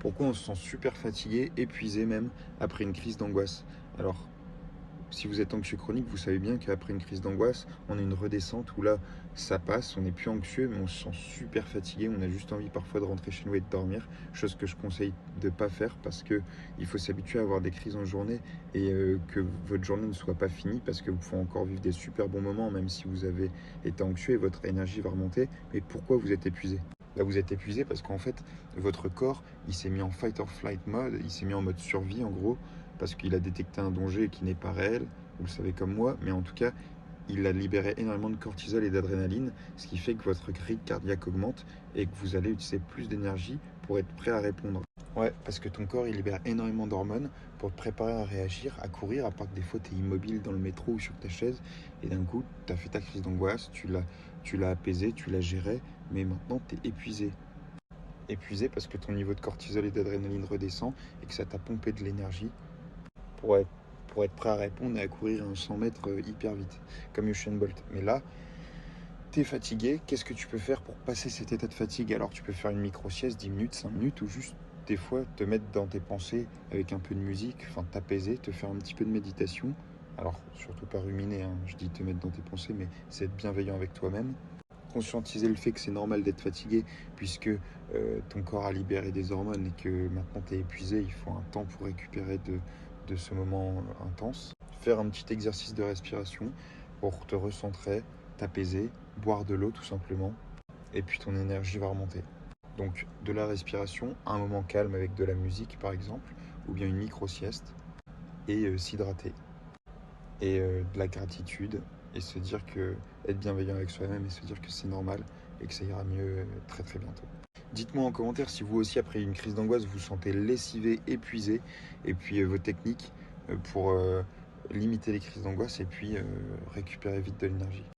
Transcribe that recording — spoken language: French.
Pourquoi on se sent super fatigué, épuisé même, après une crise d'angoisse? Alors, si vous êtes anxieux chronique, vous savez bien qu'après une crise d'angoisse, on a une redescente où là, ça passe, on n'est plus anxieux, mais on se sent super fatigué, on a juste envie parfois de rentrer chez nous et de dormir, chose que je conseille de ne pas faire parce que il faut s'habituer à avoir des crises en journée et que votre journée ne soit pas finie parce que vous pouvez encore vivre des super bons moments, même si vous avez été anxieux et votre énergie va remonter. Mais pourquoi vous êtes épuisé? Là, vous êtes épuisé parce qu'en fait, votre corps, il s'est mis en fight or flight mode, il s'est mis en mode survie en gros, parce qu'il a détecté un danger qui n'est pas réel, vous le savez comme moi, mais en tout cas, il a libéré énormément de cortisol et d'adrénaline, ce qui fait que votre rythme cardiaque augmente et que vous allez utiliser plus d'énergie pour être prêt à répondre. Ouais, parce que ton corps, il libère énormément d'hormones pour te préparer à réagir, à courir, à part que des fois, tu es immobile dans le métro ou sur ta chaise, et d'un coup, tu as fait ta crise d'angoisse, tu l'as apaisée, tu l'as gérée, mais maintenant, tu es épuisé. Épuisé parce que ton niveau de cortisol et d'adrénaline redescend et que ça t'a pompé de l'énergie pour être, pour être prêt à répondre et à courir un 100 mètres hyper vite, comme Usain Bolt. Mais là, tu es fatigué, qu'est-ce que tu peux faire pour passer cet état de fatigue? Alors tu peux faire une micro-sieste, 10 minutes, 5 minutes, ou juste des fois te mettre dans tes pensées avec un peu de musique, enfin t'apaiser, te faire un petit peu de méditation. Alors surtout pas ruminer, hein. Je dis te mettre dans tes pensées, mais c'est être bienveillant avec toi-même. Conscientiser le fait que c'est normal d'être fatigué puisque ton corps a libéré des hormones et que maintenant tu es épuisé, il faut un temps pour récupérer de ce moment intense. Faire un petit exercice de respiration pour te recentrer, t'apaiser, boire de l'eau tout simplement, et puis ton énergie va remonter. Donc de la respiration, un moment calme avec de la musique par exemple, ou bien une micro-sieste, et s'hydrater. Et de la gratitude, et se dire que être bienveillant avec soi-même et se dire que c'est normal et que ça ira mieux très très bientôt. Dites-moi en commentaire si vous aussi après une crise d'angoisse vous vous sentez lessivé, épuisé, et puis vos techniques pour limiter les crises d'angoisse et puis récupérer vite de l'énergie.